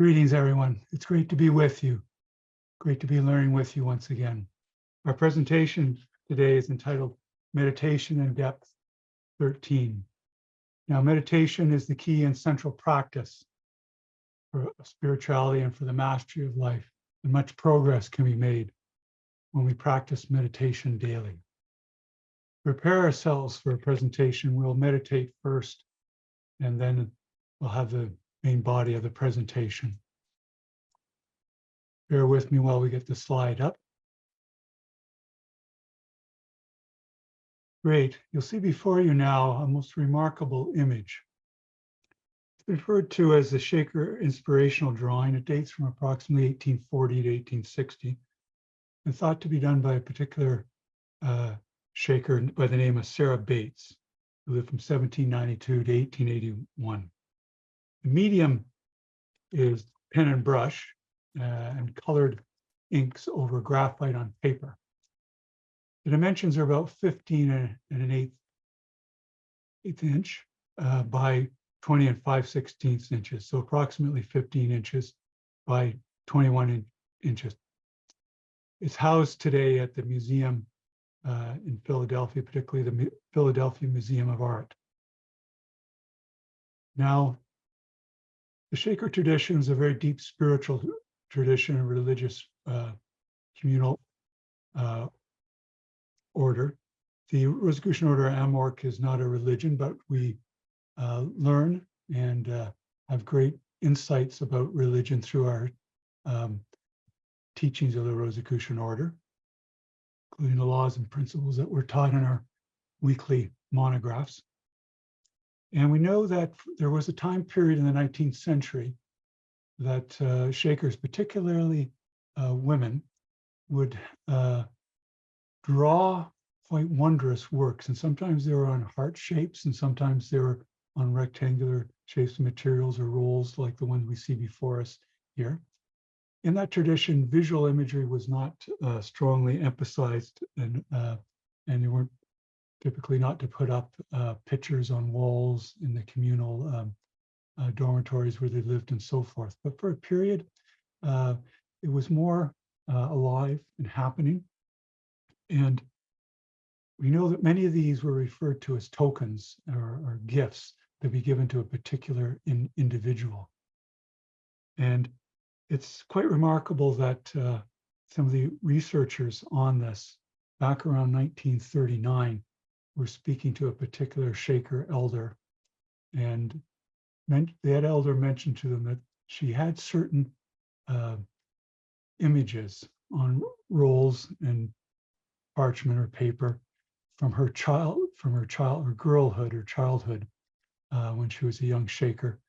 Greetings, everyone. It's great to be with you. Great to be learning with you once again. Our presentation today is entitled Meditation in Depth 13. Now, meditation is the key and central practice for spirituality and for the mastery of life, and much progress can be made when we practice meditation daily. To prepare ourselves for a presentation, we'll meditate first, and then we'll have the main body of the presentation. Bear with me while we get the slide up. Great. You'll see before you now a most remarkable image. It's referred to as the Shaker inspirational drawing. It dates from approximately 1840 to 1860 and thought to be done by a particular Shaker by the name of Sarah Bates, who lived from 1792 to 1881. The medium is pen and brush and colored inks over graphite on paper. The dimensions are about 15 and an eighth inch by 20 and 5/16 inches, so approximately 15 inches by 21 inches. It's housed today at the museum in Philadelphia, particularly the Philadelphia Museum of Art. Now, the Shaker tradition is a very deep spiritual tradition and religious communal order. The Rosicrucian Order Amorc is not a religion, but we learn and have great insights about religion through our teachings of the Rosicrucian Order, including the laws and principles that were taught in our weekly monographs. And we know that there was a time period in the 19th century that Shakers, particularly women, would draw quite wondrous works. And sometimes they were on heart shapes, and sometimes they were on rectangular shapes of materials or rolls like the ones we see before us here. In that tradition, visual imagery was not strongly emphasized, and they weren't typically not to put up pictures on walls in the communal dormitories where they lived and so forth. But for a period, it was more alive and happening. And we know that many of these were referred to as tokens or gifts that be given to a particular individual. And it's quite remarkable that some of the researchers on this back around 1939 were speaking to a particular Shaker elder, and that elder mentioned to them that she had certain images on rolls and parchment or paper from her girlhood or childhood when she was a young Shaker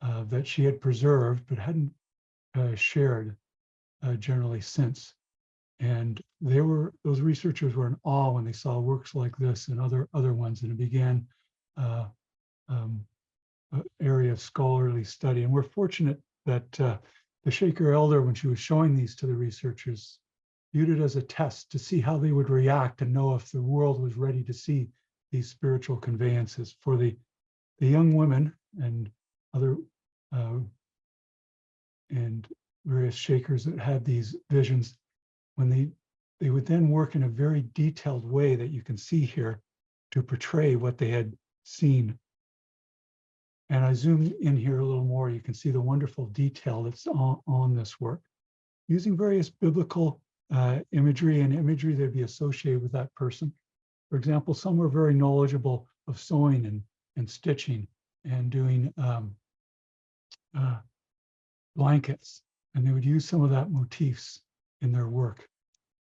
that she had preserved but hadn't shared generally since. And those researchers were in awe when they saw works like this and other ones, and it began an area of scholarly study. And we're fortunate that the Shaker elder, when she was showing these to the researchers, viewed it as a test to see how they would react and know if the world was ready to see these spiritual conveyances. For the young women and other and various Shakers that had these visions, when they would then work in a very detailed way that you can see here to portray what they had seen. And I zoom in here a little more, you can see the wonderful detail that's on this work, using various biblical imagery and imagery that would be associated with that person. For example, some were very knowledgeable of sewing and stitching and doing blankets, and they would use some of that motifs in their work.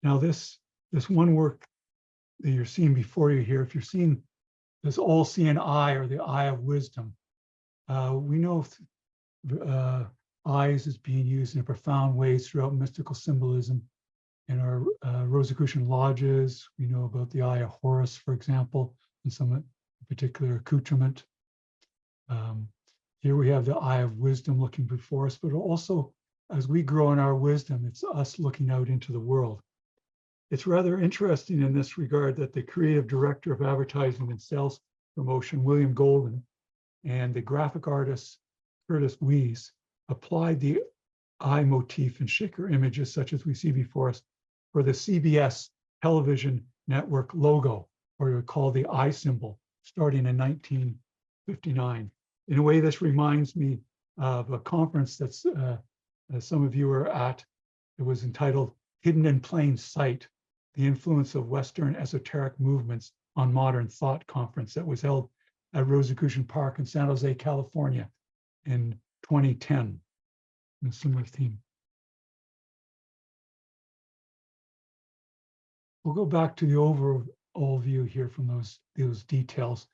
Now this one work that you're seeing before you here, if you're seeing this all-seeing eye or the eye of wisdom, we know eyes is being used in profound ways throughout mystical symbolism. In our Rosicrucian lodges, we know about the eye of Horus, for example, and some particular accoutrement. Here we have the eye of wisdom looking before us, but also as we grow in our wisdom, it's us looking out into the world. It's rather interesting in this regard that the creative director of advertising and sales promotion, William Golden, and the graphic artist, Curtis Wees, applied the eye motif and shaker images such as we see before us for the CBS television network logo, or we call the eye symbol, starting in 1959. In a way, this reminds me of a conference that's some of you were at. It was entitled Hidden in Plain Sight, the Influence of Western Esoteric Movements on Modern Thought conference that was held at Rosicrucian Park in San Jose, California in 2010. A similar theme. We'll go back to the overall view here from those details,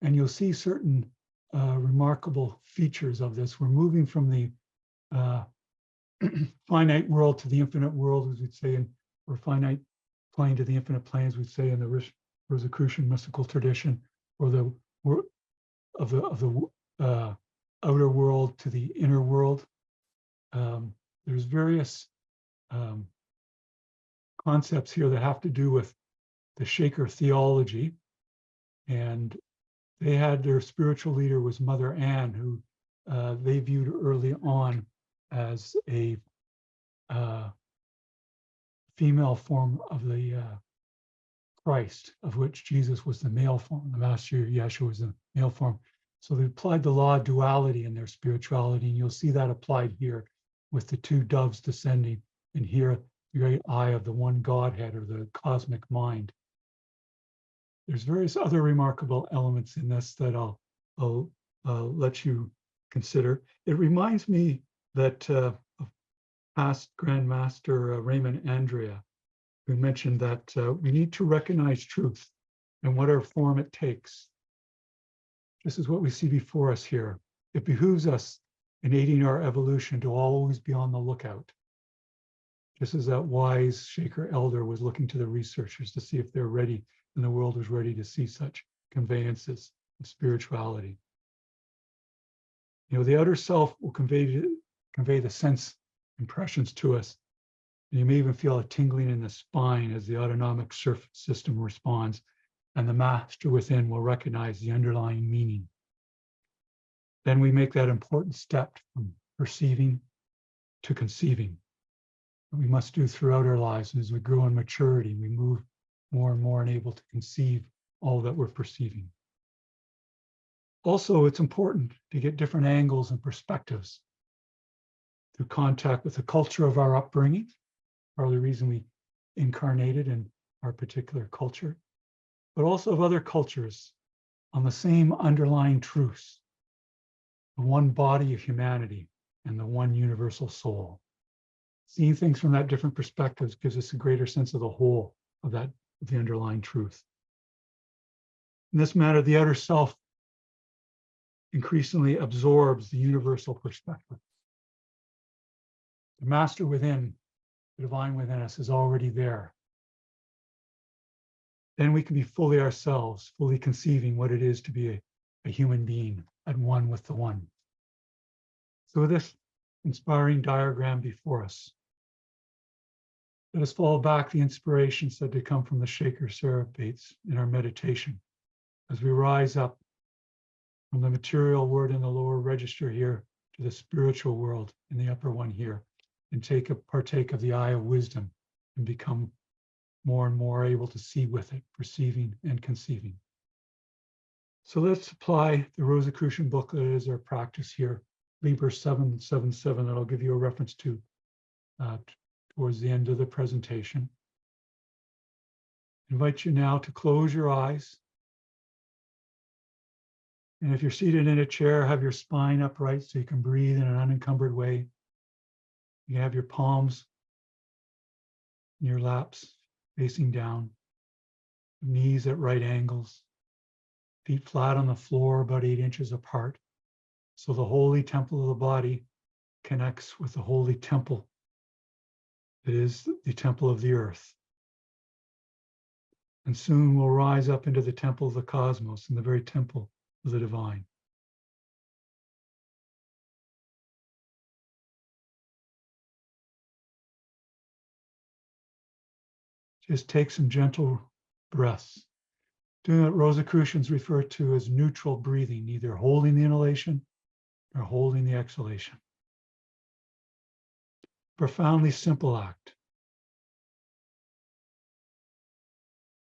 and you'll see certain remarkable features of this. We're moving from the finite world to the infinite world, as we'd say, or finite plane to the infinite plane, as we'd say in the Rosicrucian mystical tradition, or the outer world to the inner world. There's various concepts here that have to do with the Shaker theology, and they had their spiritual leader was Mother Ann, who they viewed early on as a female form of the Christ, of which Jesus was the male form, the Master Yeshua was the male form. So they applied the law of duality in their spirituality, and you'll see that applied here with the two doves descending, and here the great eye of the one Godhead, or the cosmic mind. There's various other remarkable elements in this that I'll let you consider. It reminds me that of past Grand Master Raymond Andrea, who mentioned that we need to recognize truth and whatever form it takes. This is what we see before us here. It behooves us in aiding our evolution to always be on the lookout. Just as that wise Shaker elder was looking to the researchers to see if they're ready, and the world was ready to see such conveyances of spirituality. You know, the outer self will convey the sense impressions to us. And you may even feel a tingling in the spine as the autonomic system responds, and the master within will recognize the underlying meaning. Then we make that important step from perceiving to conceiving. We must do throughout our lives. And as we grow in maturity, we move more and more and able to conceive all that we're perceiving. Also, it's important to get different angles and perspectives through contact with the culture of our upbringing, part of the reason we incarnated in our particular culture, but also of other cultures on the same underlying truths, the one body of humanity and the one universal soul. Seeing things from that different perspectives gives us a greater sense of the whole of that, of the underlying truth. In this manner, the outer self increasingly absorbs the universal perspective. The master within, the divine within us, is already there. Then we can be fully ourselves, fully conceiving what it is to be a human being at one with the one. So with this inspiring diagram before us, let us follow back the inspirations that did come from the Shaker Serabates in our meditation as we rise up from the material world in the lower register here to the spiritual world in the upper one here, and partake of the eye of wisdom and become more and more able to see with it, perceiving and conceiving. So let's apply the Rosicrucian booklet as our practice here, Liber 777, that I'll give you a reference to towards the end of the presentation. I invite you now to close your eyes. And if you're seated in a chair, have your spine upright so you can breathe in an unencumbered way. You have your palms in your laps facing down, knees at right angles, feet flat on the floor about 8 inches apart. So the holy temple of the body connects with the holy temple that is the temple of the earth. And soon we'll rise up into the temple of the cosmos and the very temple of the divine. Just take some gentle breaths, doing what Rosicrucians refer to as neutral breathing, neither holding the inhalation nor holding the exhalation. profoundly simple act.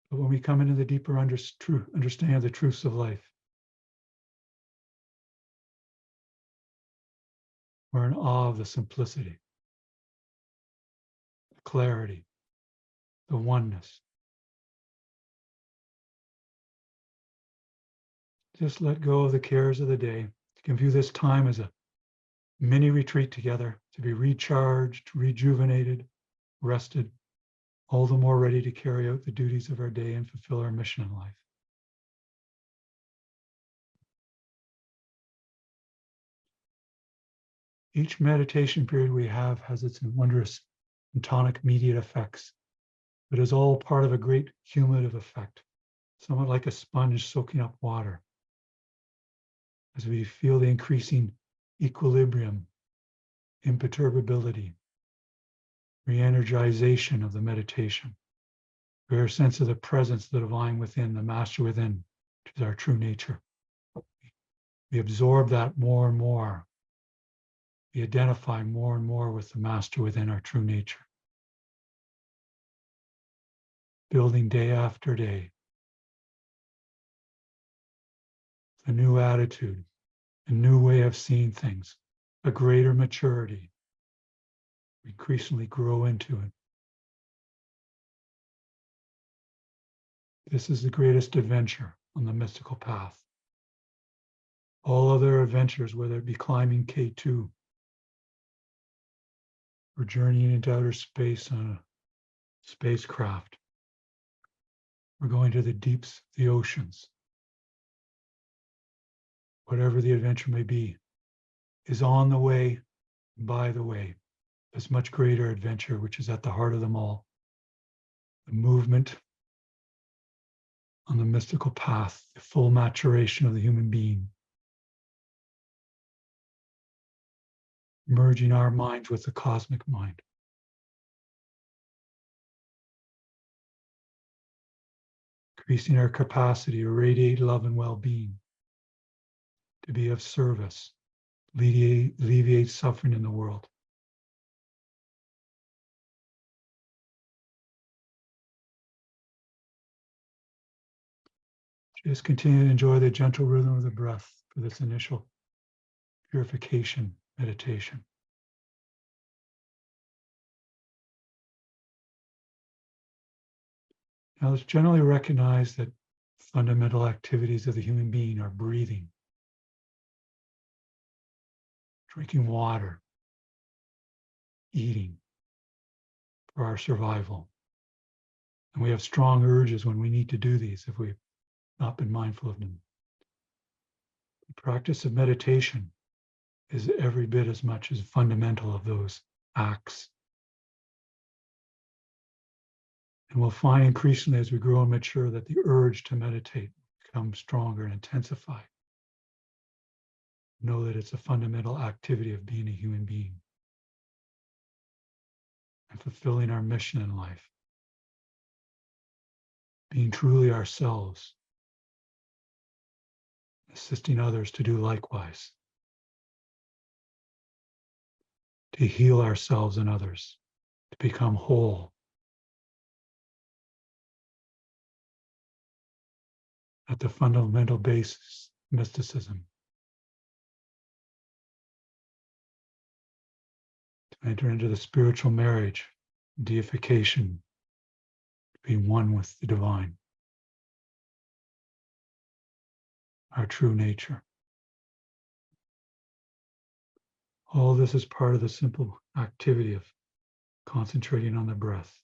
But when we come into the deeper understanding of the truths of life, we're in awe of the simplicity, the clarity, the oneness. Just let go of the cares of the day. You can view this time as a mini retreat together to be recharged, rejuvenated, rested, all the more ready to carry out the duties of our day and fulfill our mission in life. Each meditation period we have has its wondrous and tonic immediate effects, but is all part of a great cumulative effect, somewhat like a sponge soaking up water. As we feel the increasing equilibrium, imperturbability, re-energization of the meditation, our sense of the presence of the divine within, the master within, which is our true nature. We absorb that more and more. We identify more and more with the master within, our true nature. Building day after day. A new attitude, a new way of seeing things, a greater maturity. We increasingly grow into it. This is the greatest adventure on the mystical path. All other adventures, whether it be climbing K2 or journeying into outer space on a spacecraft, or going to the deeps, the oceans, whatever the adventure may be, is on the way, by the way. This much greater adventure, which is at the heart of them all. The movement on the mystical path, the full maturation of the human being. Merging our minds with the cosmic mind. Increasing our capacity to radiate love and well-being. To be of service. Alleviate suffering in the world. Just continue to enjoy the gentle rhythm of the breath for this initial purification meditation. Now let's generally recognize that fundamental activities of the human being are breathing, drinking water, eating for our survival. And we have strong urges when we need to do these if we've not been mindful of them. The practice of meditation is every bit as much as fundamental of those acts. And we'll find increasingly as we grow and mature that the urge to meditate becomes stronger and intensify. Know that it's a fundamental activity of being a human being and fulfilling our mission in life. Being truly ourselves, assisting others to do likewise. To heal ourselves and others, to become whole. At the fundamental basis, mysticism. To enter into the spiritual marriage, deification, to be one with the divine. Our true nature. All this is part of the simple activity of concentrating on the breath.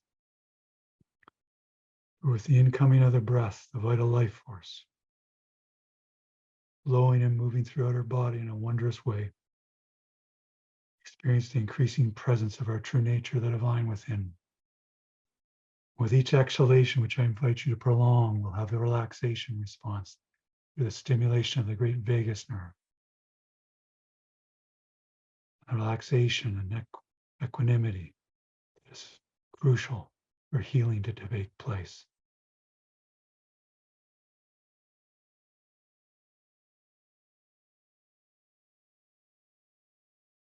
With the incoming of the breath, the vital life force, flowing and moving throughout our body in a wondrous way, experience the increasing presence of our true nature, the divine within. With each exhalation, which I invite you to prolong, we'll have a relaxation response to the stimulation of the great vagus nerve. Relaxation and equanimity is crucial for healing to take place.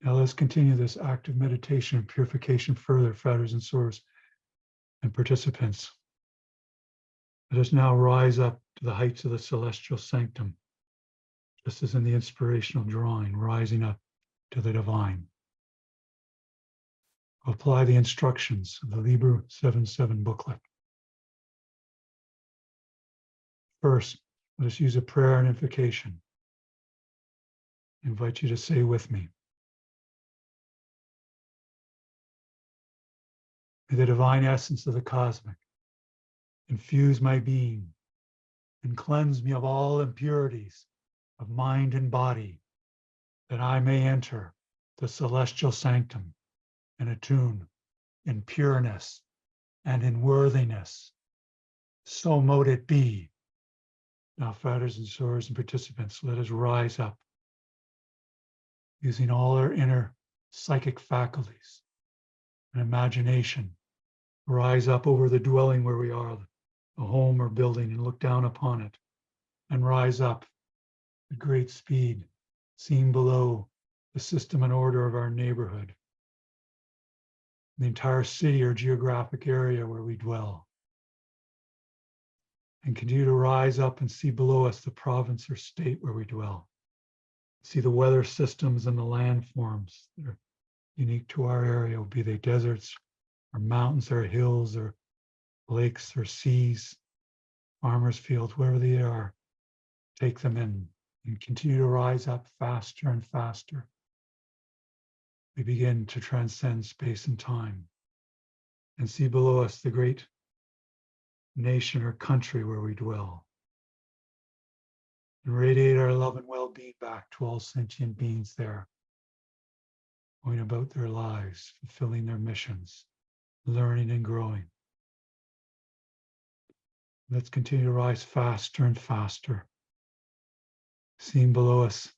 Now let's continue this active meditation and purification further, fratres and sorors and participants. Let us now rise up to the heights of the celestial sanctum, just as in the inspirational drawing, rising up to the divine. Apply the instructions of the Liber 77 booklet. First, let us use a prayer and invocation. I invite you to say with me. May the divine essence of the cosmic infuse my being and cleanse me of all impurities of mind and body, that I may enter the celestial sanctum and attune in pureness and in worthiness. So mote it be. Now, fratres and sorors and participants, let us rise up using all our inner psychic faculties and imagination. Rise up over the dwelling where we are, the home or building, and look down upon it, and rise up at great speed, seeing below the system and order of our neighborhood, the entire city or geographic area where we dwell, and continue to rise up and see below us the province or state where we dwell. See the weather systems and the landforms that are unique to our area, be they deserts or mountains or hills or lakes or seas, farmers' fields, wherever they are. Take them in and continue to rise up faster and faster. We begin to transcend space and time and see below us the great nation or country where we dwell. And radiate our love and well-being back to all sentient beings there, going about their lives, fulfilling their missions, learning and growing. Let's continue to rise faster and faster, seeing below us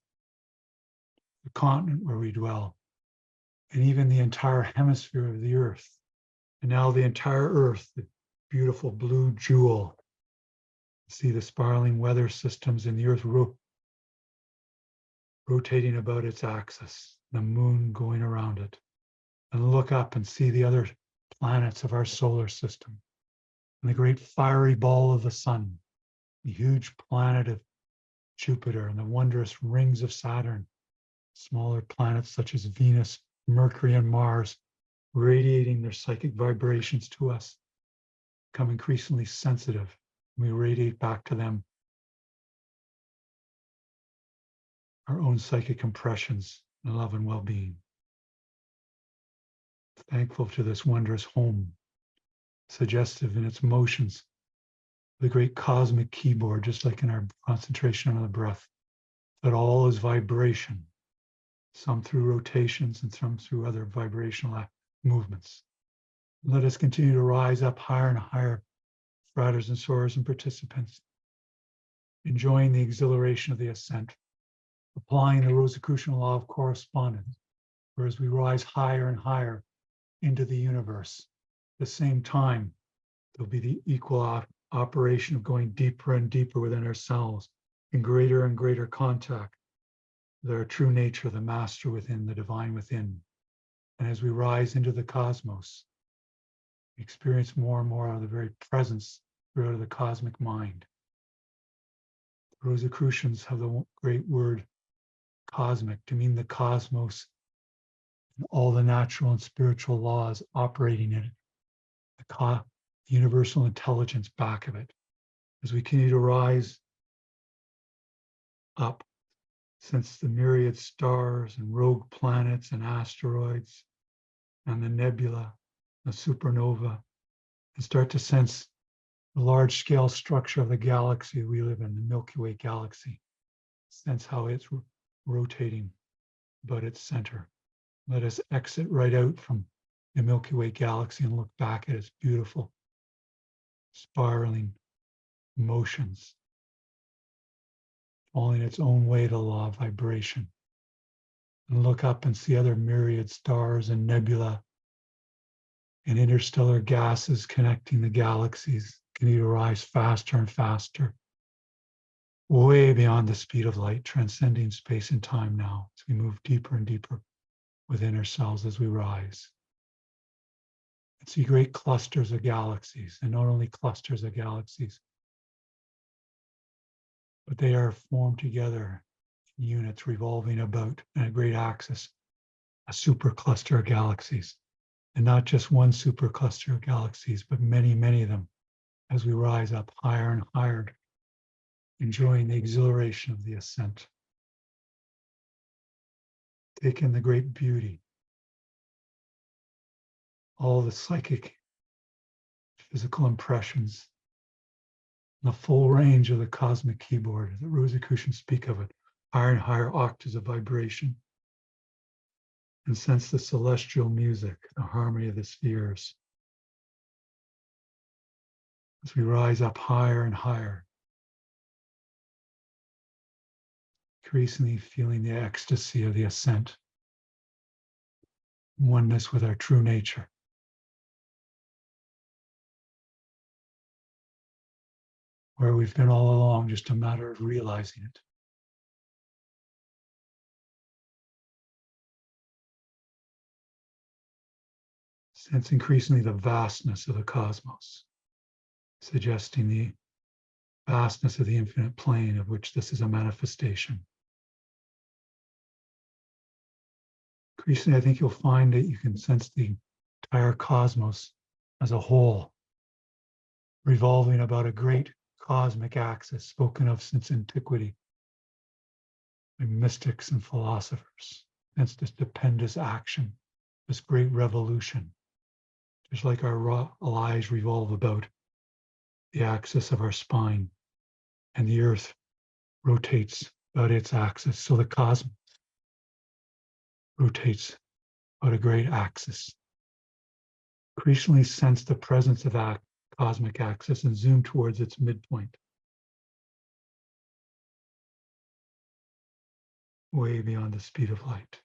the continent where we dwell, and even the entire hemisphere of the earth. And now the entire earth, the beautiful blue jewel. See the spiraling weather systems in the earth rotating about its axis, the moon going around it. And look up and see the other planets of our solar system, and the great fiery ball of the sun, the huge planet of Jupiter, and the wondrous rings of Saturn, smaller planets such as Venus, Mercury, and Mars, radiating their psychic vibrations to us, become increasingly sensitive. We radiate back to them our own psychic impressions and love and well-being. Thankful to this wondrous home, suggestive in its motions, the great cosmic keyboard, just like in our concentration on the breath, that all is vibration, some through rotations and some through other vibrational movements. Let us continue to rise up higher and higher, fratres and sorors and participants, enjoying the exhilaration of the ascent, applying the Rosicrucian law of correspondence, whereas we rise higher and higher into the universe. At the same time, there'll be the equal operation of going deeper and deeper within ourselves, in greater and greater contact with our true nature, the master within, the divine within. And as we rise into the cosmos, we experience more and more of the very presence throughout the cosmic mind. The Rosicrucians have the great word cosmic to mean the cosmos and all the natural and spiritual laws operating in it, the universal intelligence back of it. As we continue to rise up, since the myriad stars and rogue planets and asteroids and the nebula, the supernova, and start to sense the large-scale structure of the galaxy we live in, the Milky Way galaxy. Sense how it's rotating about its center. Let us exit right out from the Milky Way galaxy and look back at its beautiful spiraling motions, falling its own way to the law of vibration. And look up and see other myriad stars and nebula and interstellar gases connecting the galaxies. Continue to rise faster and faster, way beyond the speed of light, transcending space and time now as we move deeper and deeper within ourselves as we rise. And see great clusters of galaxies, and not only clusters of galaxies, but they are formed together in units revolving about a great axis, a supercluster of galaxies. And not just one supercluster of galaxies, but many, many of them as we rise up higher and higher, enjoying the exhilaration of the ascent. Take in the great beauty, all the psychic, physical impressions, the full range of the cosmic keyboard that Rosicrucians speak of it, higher and higher octaves of vibration. And sense the celestial music, the harmony of the spheres. As we rise up higher and higher, increasingly feeling the ecstasy of the ascent, oneness with our true nature. Where we've been all along, just a matter of realizing it. Sense increasingly the vastness of the cosmos, suggesting the vastness of the infinite plane of which this is a manifestation. Increasingly, I think you'll find that you can sense the entire cosmos as a whole, revolving about a great cosmic axis spoken of since antiquity by mystics and philosophers. Hence this stupendous action, this great revolution, just like our lives revolve about the axis of our spine, and the earth rotates about its axis. So the cosmos rotates about a great axis. Increasingly sense the presence of that cosmic axis and zoom towards its midpoint, way beyond the speed of light.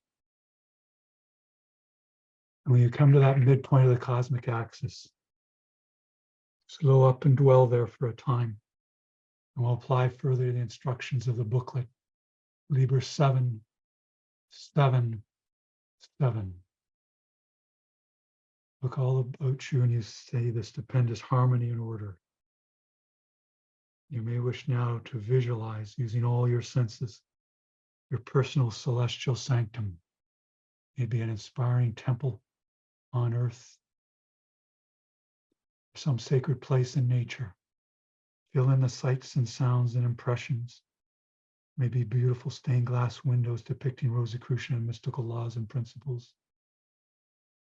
And when you come to that midpoint of the cosmic axis, slow up and dwell there for a time. And we'll apply further the instructions of the booklet, Liber 7, 7, 7. Look all about you and you say the stupendous harmony and order. You may wish now to visualize, using all your senses, your personal celestial sanctum. Maybe an inspiring temple on earth, some sacred place in nature. Fill in the sights and sounds and impressions. Maybe beautiful stained glass windows depicting Rosicrucian and mystical laws and principles.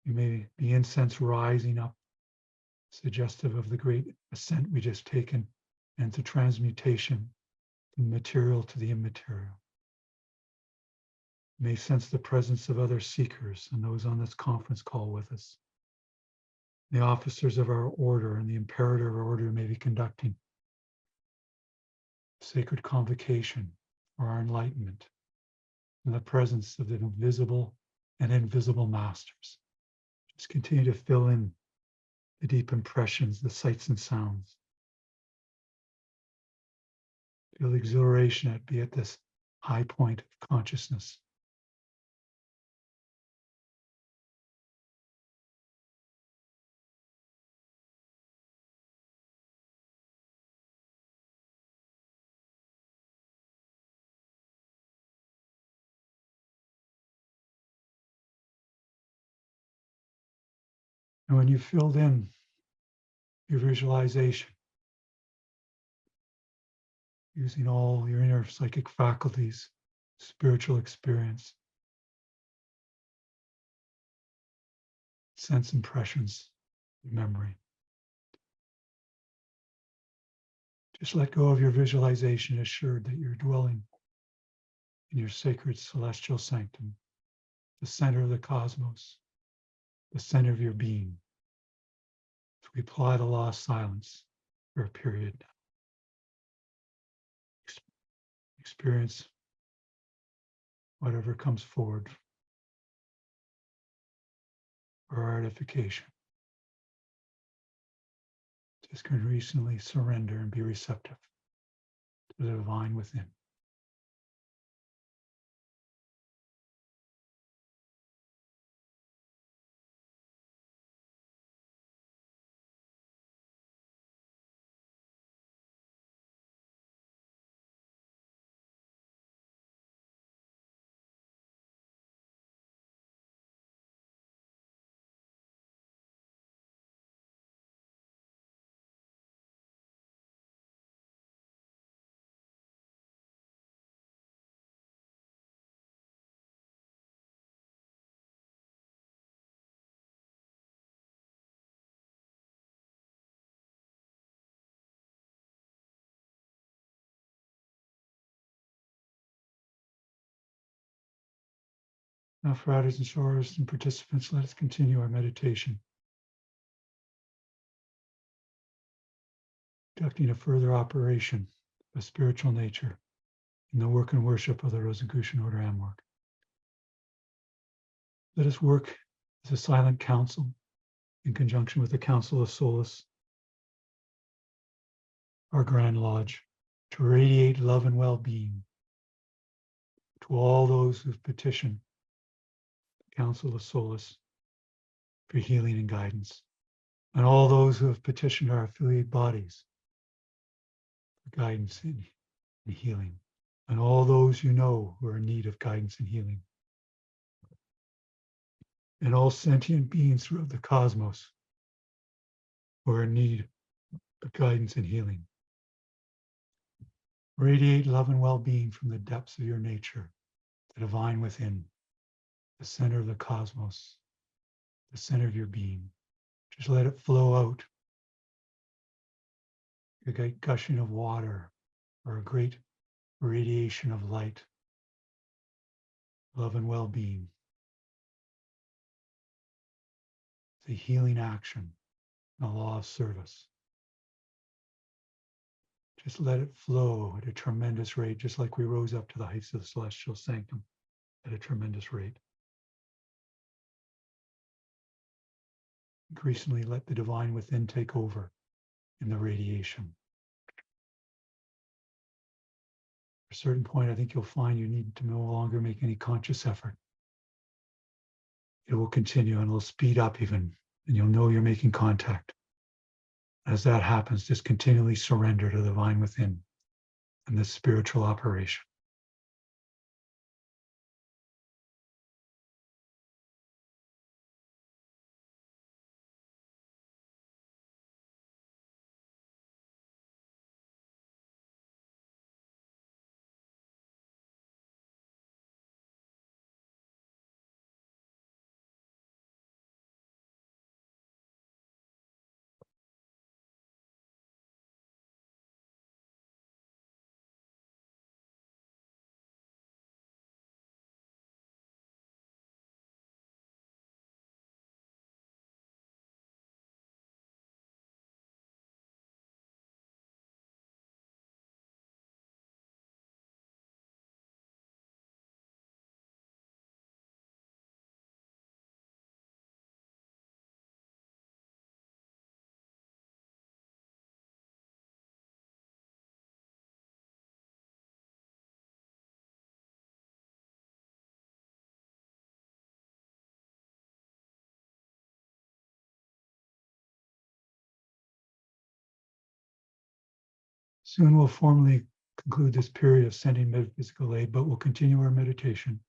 You may be incense rising up, suggestive of the great ascent we just taken, and to transmutation from the material to the immaterial. You may sense the presence of other seekers and those on this conference call with us. The officers of our order and the imperator of our order may be conducting sacred convocation for our enlightenment in the presence of the visible and invisible masters. Just continue to fill in the deep impressions, the sights and sounds. Feel the exhilaration at be at this high point of consciousness. And when you've filled in your visualization, using all your inner psychic faculties, spiritual experience, sense impressions, memory. Just let go of your visualization, assured that you're dwelling in your sacred celestial sanctum, the center of the cosmos, the center of your being. So we apply the law of silence for a period now. Experience whatever comes forward for our edification. Just can recently surrender and be receptive to the divine within. Now, fratres and sorors and participants, let us continue our meditation, conducting a further operation of spiritual nature in the work and worship of the Rosicrucian Order Amorg. Let us work as a silent council in conjunction with the Council of Solace, our Grand Lodge, to radiate love and well-being to all those who've petitioned the Council of Solace for healing and guidance, and all those who have petitioned our affiliate bodies for guidance and healing, and all those you know who are in need of guidance and healing, and all sentient beings throughout the cosmos who are in need of guidance and healing. Radiate love and well-being from the depths of your nature, the divine within, the center of the cosmos, the center of your being. Just let it flow out. A great gushing of water or a great radiation of light, love and well-being. The healing action, the law of service. Just let it flow at a tremendous rate, just like we rose up to the heights of the celestial sanctum at a tremendous rate. Increasingly, let the divine within take over in the radiation. At a certain point, I think you'll find you need to no longer make any conscious effort. It will continue and it'll speed up even, and you'll know you're making contact. As that happens, just continually surrender to the divine within and this spiritual operation. Soon we'll formally conclude this period of sending metaphysical aid, but we'll continue our meditation.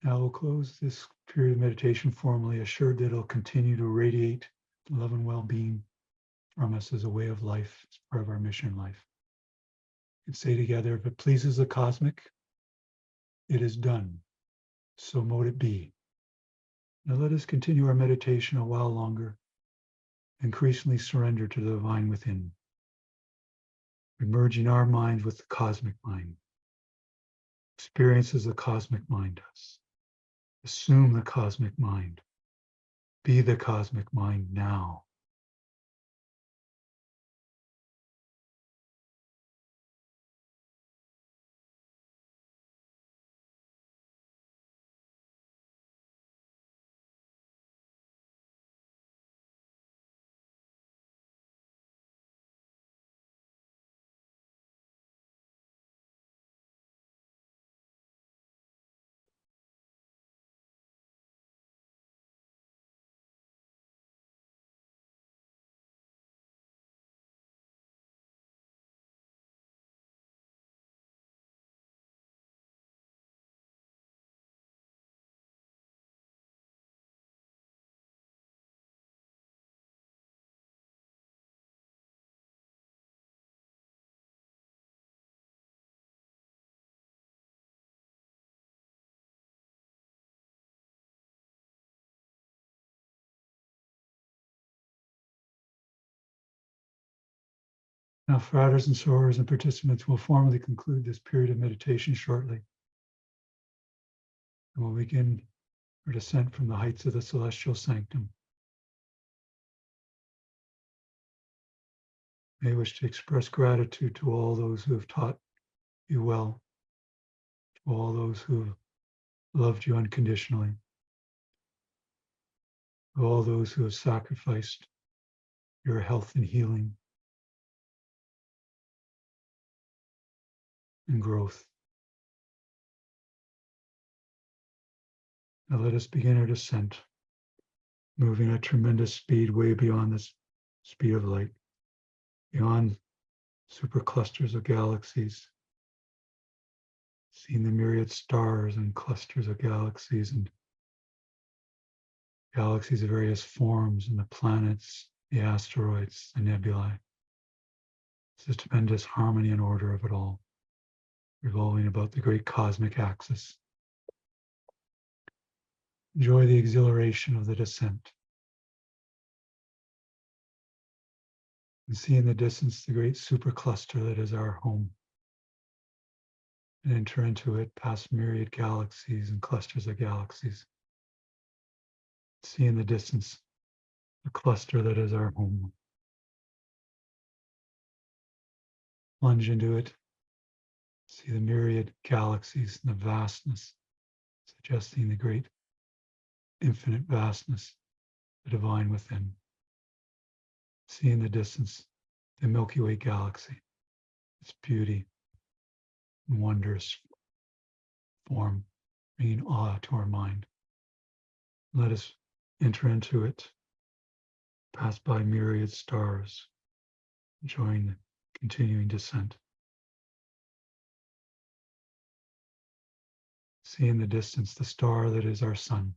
Now we'll close this period of meditation formally, assured that it'll continue to radiate love and well-being from us as a way of life, as part of our mission in life. And say together, if it pleases the cosmic, it is done. So mote it be. Now let us continue our meditation a while longer, increasingly surrender to the divine within, merging our minds with the cosmic mind. Experience as the cosmic mind does. Assume the cosmic mind. Be the cosmic mind now. Now, fratres and sorors and participants will formally conclude this period of meditation shortly. And we'll begin our descent from the heights of the celestial sanctum. May I wish to express gratitude to all those who have taught you well, to all those who have loved you unconditionally, to all those who have sacrificed your health and healing and growth. Now let us begin our descent, moving at tremendous speed way beyond the speed of light, beyond superclusters of galaxies, seeing the myriad stars and clusters of galaxies and galaxies of various forms, and the planets, the asteroids, the nebulae. It's a tremendous harmony and order of it all, revolving about the great cosmic axis. Enjoy the exhilaration of the descent. And see in the distance the great supercluster that is our home. And enter into it past myriad galaxies and clusters of galaxies. See in the distance the cluster that is our home. Plunge into it. See the myriad galaxies and the vastness, suggesting the great infinite vastness, the divine within. See in the distance the Milky Way galaxy, its beauty and wondrous form, bringing awe to our mind. Let us enter into it, pass by myriad stars, enjoying the continuing descent. See in the distance the star that is our sun,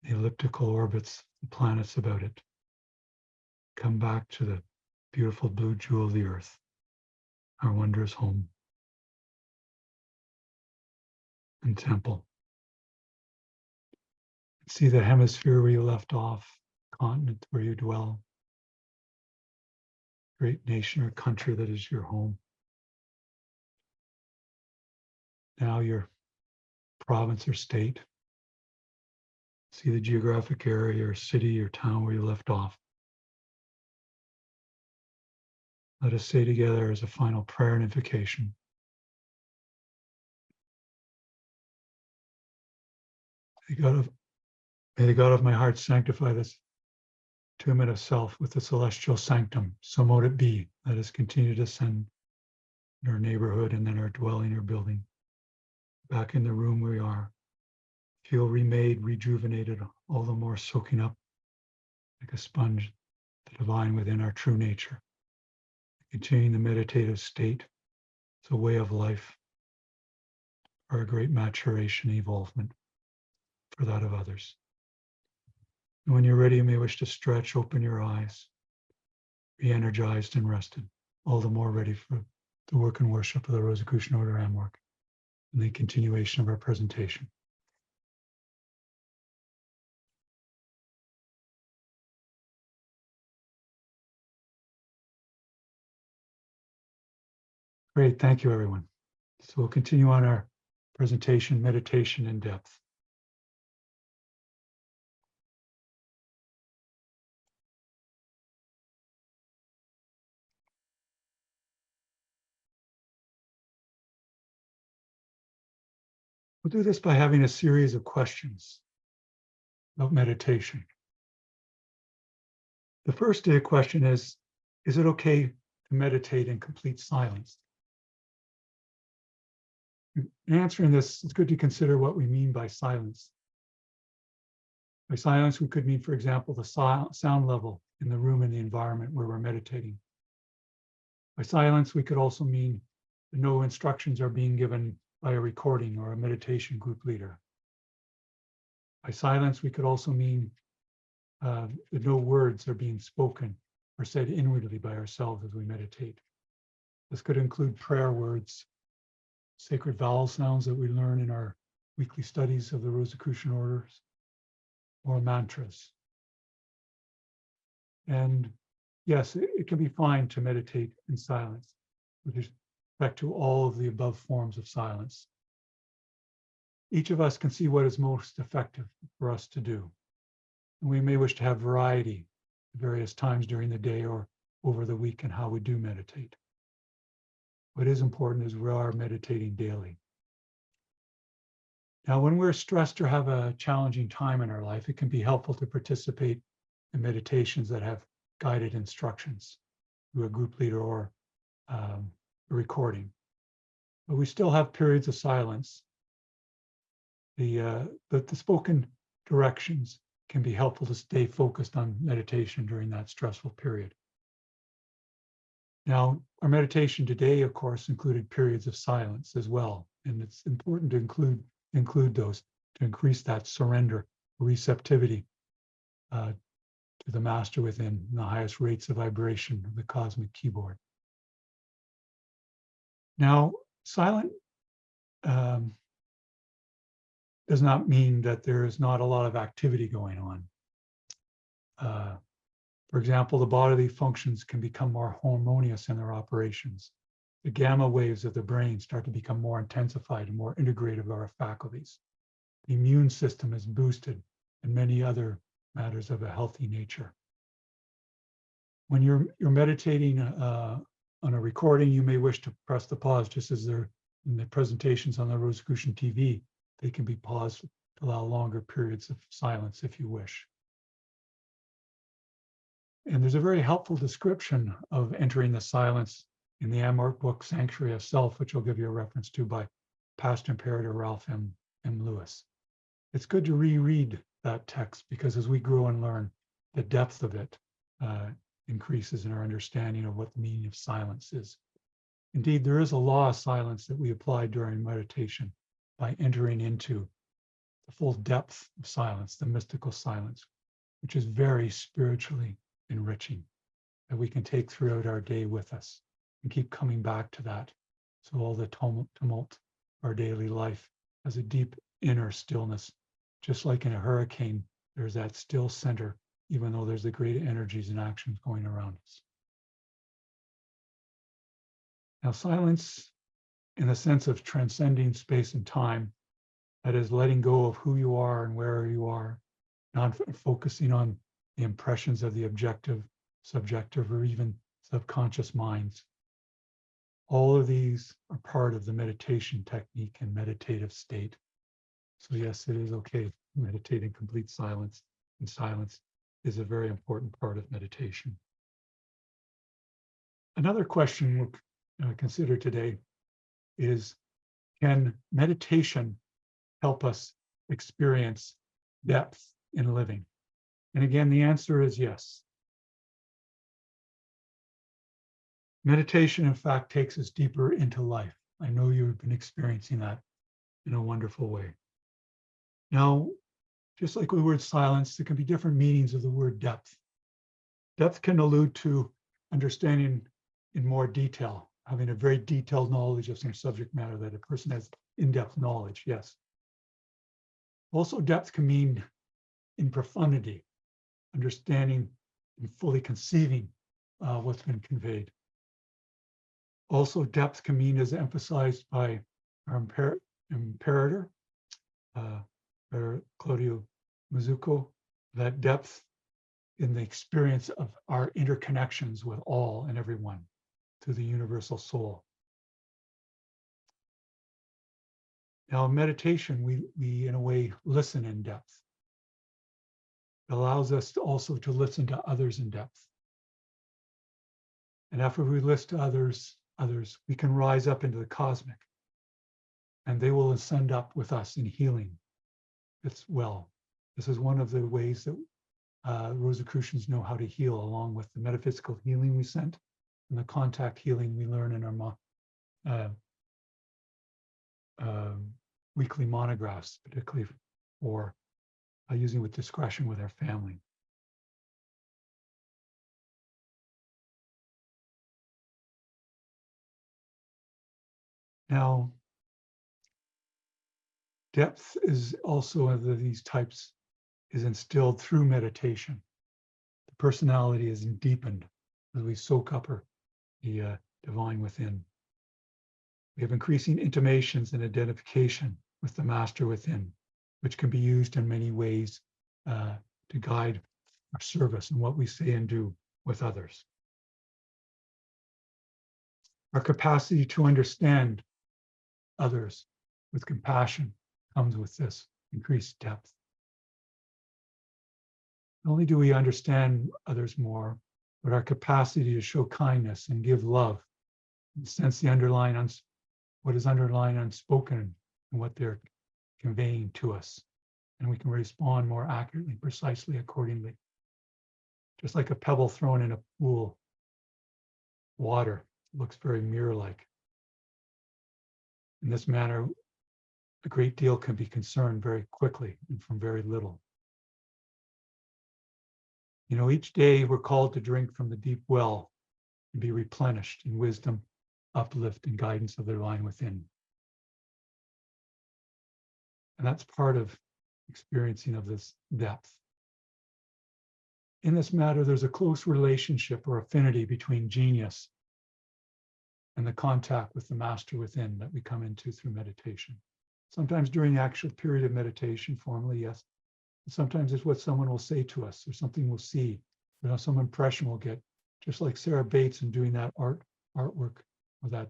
the elliptical orbits, the planets about it. Come back to the beautiful blue jewel of the earth, our wondrous home and temple. See the hemisphere where you left off, continent where you dwell, great nation or country that is your home. Now your province or state. See the geographic area or city or town where you left off. Let us say together as a final prayer and invocation. May the God of my heart sanctify this attunement of self with the celestial sanctum. So mote it be. Let us continue to descend in our neighborhood and then our dwelling or building. Back in the room we are. Feel remade, rejuvenated, all the more soaking up like a sponge, the divine within our true nature. Continuing the meditative state, it's a way of life for a great maturation, evolvement for that of others. And when you're ready, you may wish to stretch, open your eyes, be energized and rested, all the more ready for the work and worship of the Rosicrucian Order Amwork and the continuation of our presentation. Great, thank you, everyone. So we'll continue on our presentation, meditation in depth. We'll do this by having a series of questions about meditation. The first question is it okay to meditate in complete silence? In answering this, it's good to consider what we mean by silence. By silence, we could mean, for example, the sound level in the room and the environment where we're meditating. By silence, we could also mean that no instructions are being given by a recording or a meditation group leader. By silence, we could also mean that no words are being spoken or said inwardly by ourselves as we meditate. This could include prayer words, sacred vowel sounds that we learn in our weekly studies of the Rosicrucian orders, or mantras. And yes, it can be fine to meditate in silence with respect to all of the above forms of silence. Each of us can see what is most effective for us to do. And we may wish to have variety at various times during the day or over the week in how we do meditate. What is important is we are meditating daily. Now, when we're stressed or have a challenging time in our life, it can be helpful to participate in meditations that have guided instructions through a group leader or a recording. But we still have periods of silence. The spoken directions can be helpful to stay focused on meditation during that stressful period. Now, our meditation today, of course, included periods of silence as well. And it's important to include those to increase that surrender, receptivity to the master within, the highest rates of vibration of the cosmic keyboard. Now, silent does not mean that there is not a lot of activity going on. For example, the bodily functions can become more harmonious in their operations. The gamma waves of the brain start to become more intensified and more integrated with our faculties. The immune system is boosted and many other matters of a healthy nature. When you're meditating on a recording, you may wish to press the pause, just as they're in the presentations on the Rosicrucian TV. They can be paused to allow longer periods of silence if you wish. And there's a very helpful description of entering the silence in the Amort book, Sanctuary of Self, which I'll give you a reference to by past Imperator Ralph M. Lewis. It's good to reread that text because as we grow and learn, the depth of it increases in our understanding of what the meaning of silence is. Indeed, there is a law of silence that we apply during meditation by entering into the full depth of silence, the mystical silence, which is very spiritually enriching, that we can take throughout our day with us and keep coming back to that. So all the tumult of our daily life has a deep inner stillness. Just like in a hurricane, there's that still center, even though there's the great energies and actions going around us. Now, silence, in the sense of transcending space and time, that is letting go of who you are and where you are, not focusing on the impressions of the objective, subjective, or even subconscious minds. All of these are part of the meditation technique and meditative state. So yes, it is okay to meditate in complete silence, and silence is a very important part of meditation. Another question we'll consider today is, can meditation help us experience depth in living? And again, the answer is yes. Meditation, in fact, takes us deeper into life. I know you've been experiencing that in a wonderful way. Now, just like with the word silence, there can be different meanings of the word depth. Depth can allude to understanding in more detail, having a very detailed knowledge of some subject matter, that a person has in-depth knowledge, yes. Also, depth can mean in profundity, understanding and fully conceiving what's been conveyed. Also, depth can mean, as emphasized by our imperator, Claudio Mazzucco, that depth in the experience of our interconnections with all and everyone through the universal soul. Now, in meditation, we in a way listen in depth. It allows us also to listen to others in depth. And after we listen to others, we can rise up into the cosmic, and they will ascend up with us in healing as well. This is one of the ways that Rosicrucians know how to heal, along with the metaphysical healing we sent and the contact healing we learn in our weekly monographs, particularly for using with discretion with our family. Now, depth is also of these types is instilled through meditation. The personality is deepened as we soak up the divine within. We have increasing intimations and identification with the master within, which can be used in many ways to guide our service and what we say and do with others. Our capacity to understand others with compassion comes with this increased depth. Not only do we understand others more, but our capacity to show kindness and give love and sense the underlying what is underlying unspoken and what they're conveying to us. And we can respond more accurately, precisely, accordingly. Just like a pebble thrown in a pool, water looks very mirror-like. In this manner, a great deal can be concerned very quickly and from very little. You know, each day we're called to drink from the deep well and be replenished in wisdom, uplift, and guidance of the divine within. And that's part of experiencing of this depth. In this matter, there's a close relationship or affinity between genius and the contact with the master within that we come into through meditation. Sometimes during the actual period of meditation, formally, yes. And sometimes it's what someone will say to us or something we'll see, some impression we'll get, just like Sarah Bates in doing that artwork or that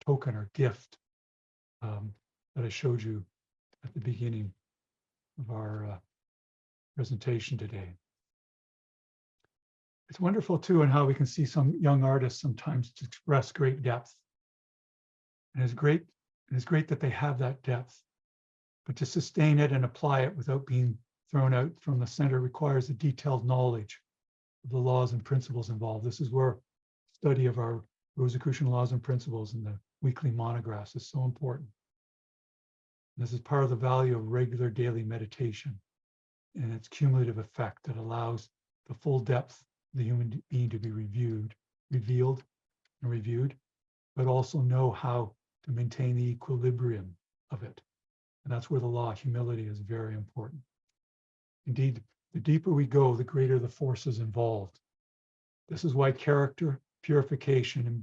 token or gift that I showed you at the beginning of our presentation today. It's wonderful too in how we can see some young artists sometimes to express great depth. And it's great that they have that depth, but to sustain it and apply it without being thrown out from the center requires a detailed knowledge of the laws and principles involved. This is where study of our Rosicrucian laws and principles in the weekly monographs is so important. This is part of the value of regular daily meditation and its cumulative effect that allows the full depth of the human being to be revealed and reviewed, but also know how to maintain the equilibrium of it. And that's where the law of humility is very important. Indeed, the deeper we go, the greater the forces involved. This is why character, purification, and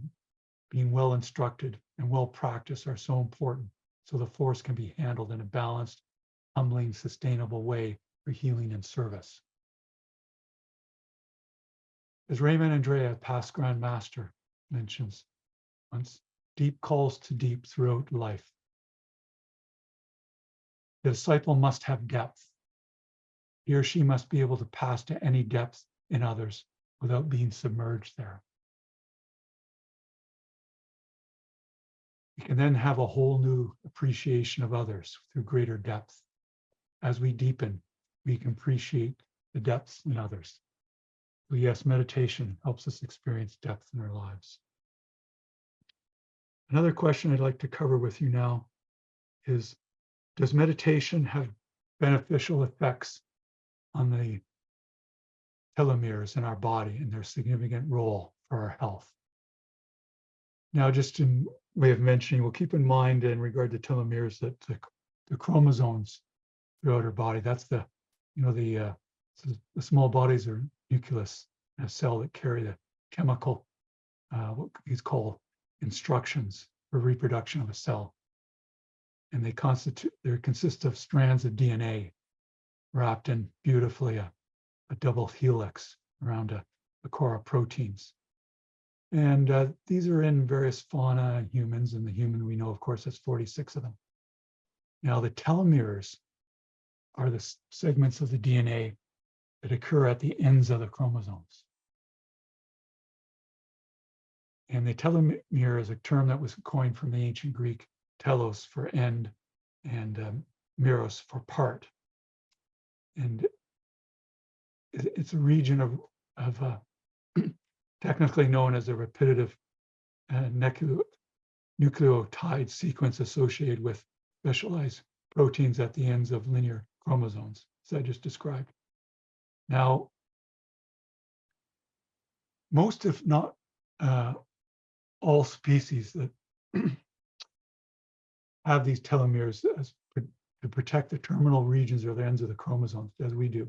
being well instructed and well practiced are so important, so the force can be handled in a balanced, humbling, sustainable way for healing and service. As Raymond Andrea, past Grand Master, mentions once, deep calls to deep throughout life. The disciple must have depth. He or she must be able to pass to any depth in others without being submerged there. We can then have a whole new appreciation of others through greater depth. As we deepen, we can appreciate the depths in others. So yes, meditation helps us experience depth in our lives. Another question I'd like to cover with you now is, does meditation have beneficial effects on the telomeres in our body and their significant role for our health? Now, just in way of mentioning, we'll keep in mind in regard to telomeres that the chromosomes throughout our body, that's the small bodies or nucleus in a cell that carry the chemical, what is called instructions for reproduction of a cell. And they consist of strands of DNA wrapped in beautifully a double helix around a core of proteins. And these are in various fauna and humans, and the human we know, of course, has 46 of them. Now, the telomeres are the segments of the DNA that occur at the ends of the chromosomes. And the telomere is a term that was coined from the ancient Greek telos for end and meros for part. And it's a region of technically known as a repetitive nucleotide sequence associated with specialized proteins at the ends of linear chromosomes, as I just described. Now, most, if not all species that have these telomeres to protect the terminal regions or the ends of the chromosomes, as we do,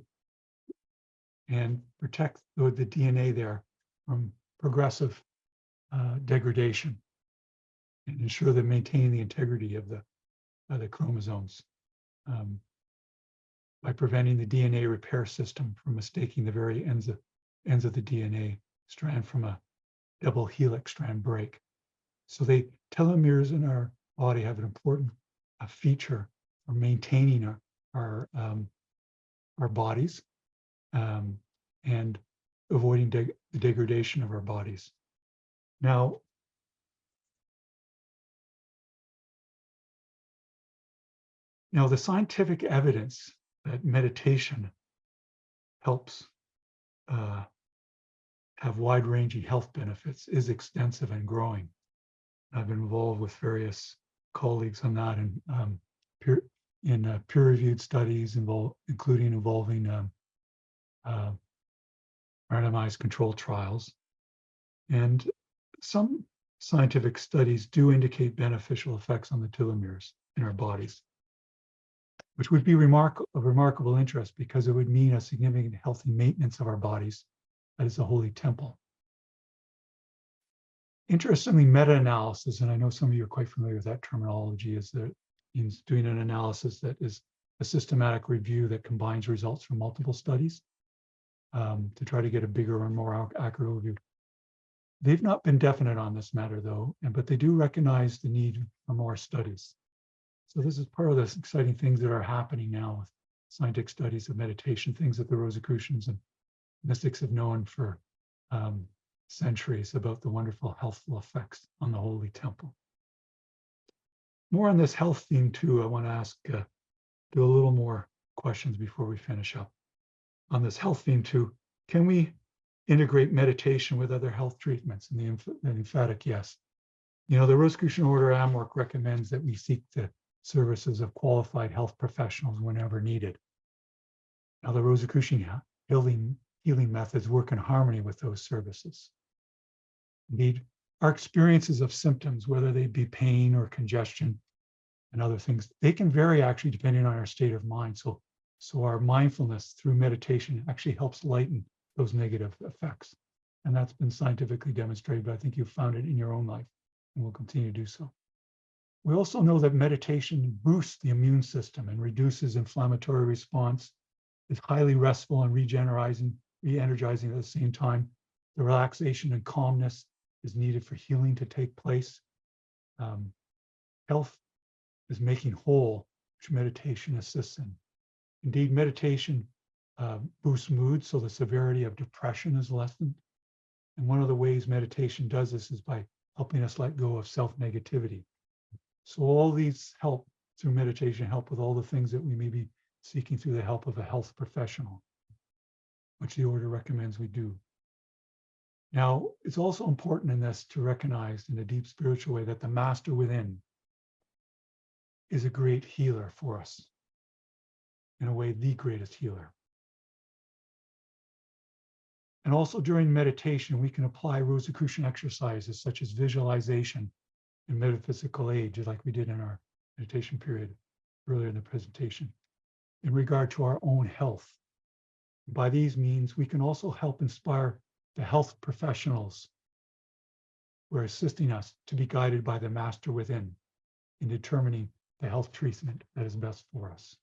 and protect the DNA there from progressive degradation and ensure that maintaining the integrity of the chromosomes by preventing the DNA repair system from mistaking the very ends of the DNA strand from a double helix strand break. So telomeres in our body have an important feature for maintaining our bodies and avoiding the degradation of our bodies. Now, the scientific evidence that meditation helps have wide-ranging health benefits is extensive and growing. I've been involved with various colleagues on that in peer-reviewed studies including randomized control trials. And some scientific studies do indicate beneficial effects on the telomeres in our bodies, which would be of remarkable interest because it would mean a significant healthy maintenance of our bodies as a holy temple. Interestingly, meta-analysis, and I know some of you are quite familiar with that terminology, is that means doing an analysis that is a systematic review that combines results from multiple studies to try to get a bigger and more accurate overview. They've not been definite on this matter, though, but they do recognize the need for more studies. So this is part of the exciting things that are happening now with scientific studies of meditation, things that the Rosicrucians and mystics have known for centuries about the wonderful healthful effects on the Holy Temple. More on this health theme too. I want to do a little more questions before we finish up. On this health theme too, can we integrate meditation with other health treatments? And the emphatic yes. The Rosicrucian Order AMWORK recommends that we seek the services of qualified health professionals whenever needed. Now, the Rosicrucian healing methods work in harmony with those services. Indeed, our experiences of symptoms, whether they be pain or congestion and other things, they can vary actually depending on our state of mind. So our mindfulness through meditation actually helps lighten those negative effects. And that's been scientifically demonstrated, but I think you've found it in your own life and will continue to do so. We also know that meditation boosts the immune system and reduces inflammatory response, is highly restful and re-energizing at the same time. The relaxation and calmness is needed for healing to take place. Health is making whole, which meditation assists in. Indeed, meditation boosts mood, so the severity of depression is lessened. And one of the ways meditation does this is by helping us let go of self-negativity. So all these help through meditation, help with all the things that we may be seeking through the help of a health professional, which the order recommends we do. Now, it's also important in this to recognize in a deep spiritual way that the master within is a great healer for us. In a way, the greatest healer. And also during meditation, we can apply Rosicrucian exercises such as visualization and metaphysical age, like we did in our meditation period earlier in the presentation, in regard to our own health. By these means, we can also help inspire the health professionals who are assisting us to be guided by the master within in determining the health treatment that is best for us.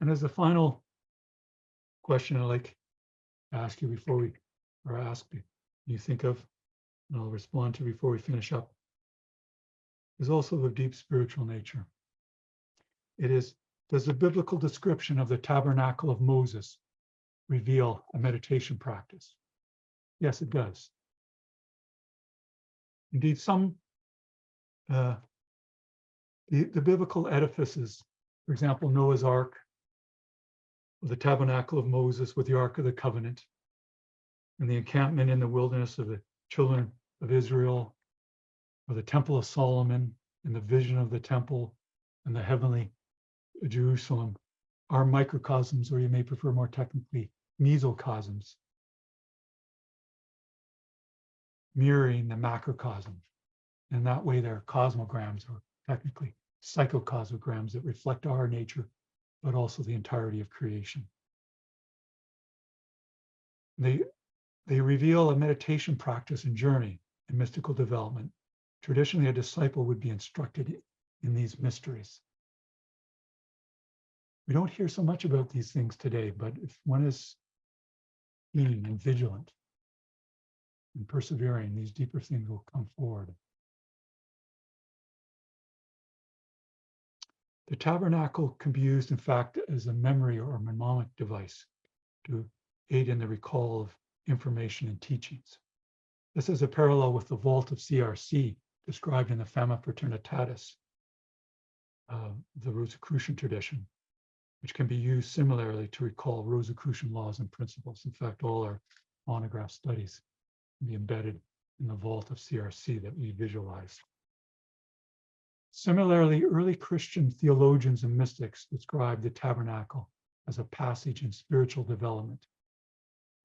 And as a final question I'd like to ask you you think of, and I'll respond to before we finish up, is also of deep spiritual nature. It is, does the biblical description of the Tabernacle of Moses reveal a meditation practice? Yes, it does. Indeed, the biblical edifices, for example, Noah's Ark, the Tabernacle of Moses with the Ark of the Covenant, and the encampment in the wilderness of the children of Israel, or the Temple of Solomon, and the vision of the temple, and the heavenly Jerusalem, are microcosms, or you may prefer more technically, mesocosms, mirroring the macrocosm. And that way they're cosmograms, or technically psychocosmograms that reflect our nature, but also the entirety of creation. They reveal a meditation practice and journey in mystical development. Traditionally, a disciple would be instructed in these mysteries. We don't hear so much about these things today, but if one is keen and vigilant and persevering, these deeper things will come forward. The tabernacle can be used, in fact, as a memory or mnemonic device to aid in the recall of information and teachings. This is a parallel with the vault of CRC described in the Fama Fraternitatis, the Rosicrucian tradition, which can be used similarly to recall Rosicrucian laws and principles. In fact, all our monograph studies can be embedded in the vault of CRC that we visualize. Similarly, early Christian theologians and mystics described the tabernacle as a passage in spiritual development,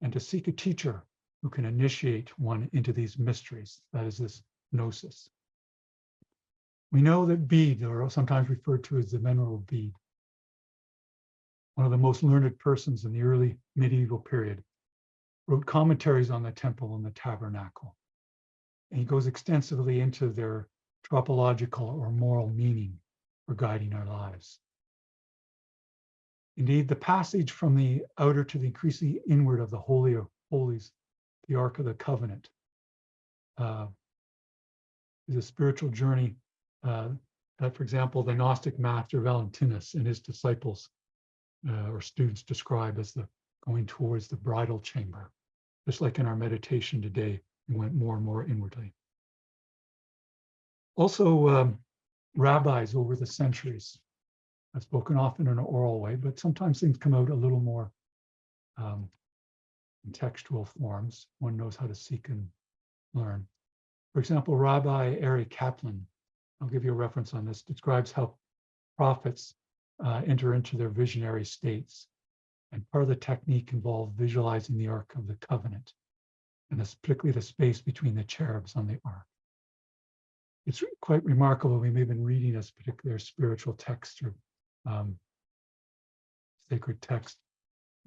and to seek a teacher who can initiate one into these mysteries, that is this gnosis. We know that Bede, or sometimes referred to as the Venerable Bede, one of the most learned persons in the early medieval period, wrote commentaries on the temple and the tabernacle. And he goes extensively into their tropological or moral meaning for guiding our lives. Indeed, the passage from the outer to the increasingly inward of the Holy of Holies, the Ark of the Covenant, is a spiritual journey that, for example, the Gnostic master Valentinus and his disciples or students describe as the going towards the bridal chamber. Just like in our meditation today, we went more and more inwardly. Also, rabbis over the centuries have spoken often in an oral way, but sometimes things come out a little more in textual forms. One knows how to seek and learn. For example, Rabbi Ari Kaplan, I'll give you a reference on this, describes how prophets enter into their visionary states. And part of the technique involved visualizing the Ark of the Covenant, and particularly the space between the cherubs on the Ark. It's quite remarkable. We may have been reading this particular spiritual text or sacred text,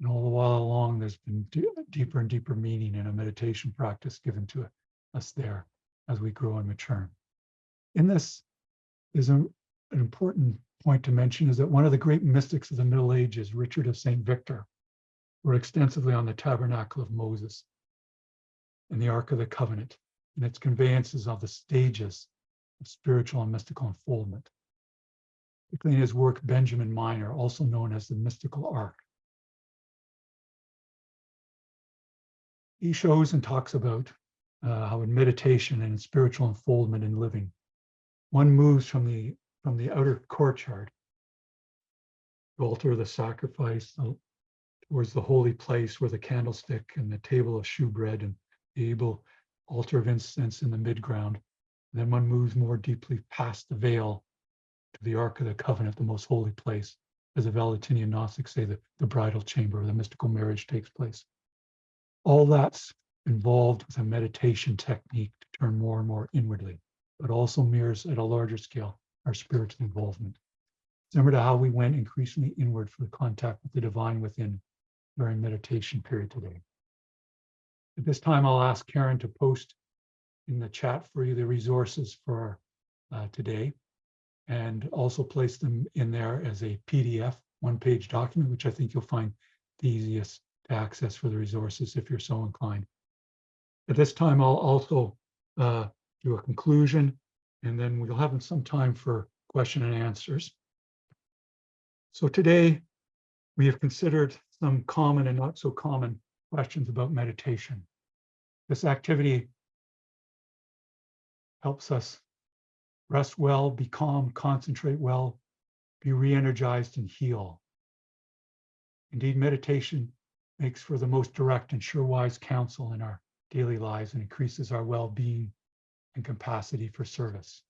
and all the while along, there's been deeper and deeper meaning and a meditation practice given to us there as we grow and mature. In this is an important point to mention is that one of the great mystics of the Middle Ages, Richard of St. Victor, wrote extensively on the Tabernacle of Moses and the Ark of the Covenant and its conveyances of the stages of spiritual and mystical unfoldment. Particularly in his work, Benjamin Minor, also known as the Mystical Ark. He shows and talks about how in meditation and in spiritual unfoldment and living, one moves from the outer courtyard, the altar of the sacrifice, towards the holy place where the candlestick and the table of shewbread and the able altar of incense in the midground. And then one moves more deeply past the veil to the Ark of the Covenant, the most holy place, as the Valentinian Gnostics say, the bridal chamber where the mystical marriage takes place. All that's involved with a meditation technique to turn more and more inwardly, but also mirrors at a larger scale our spiritual involvement. Similar to how we went increasingly inward for the contact with the divine within during meditation period today. At this time, I'll ask Karen to post in the chat for you the resources for today, and also place them in there as a PDF, one-page document, which I think you'll find the easiest to access for the resources if you're so inclined. At this time, I'll also do a conclusion, and then we'll have some time for question and answers. So today, we have considered some common and not so common questions about meditation. This activity helps us rest well, be calm, concentrate well, be re-energized and heal. Indeed, meditation makes for the most direct and sure-wise counsel in our daily lives and increases our well-being and capacity for service.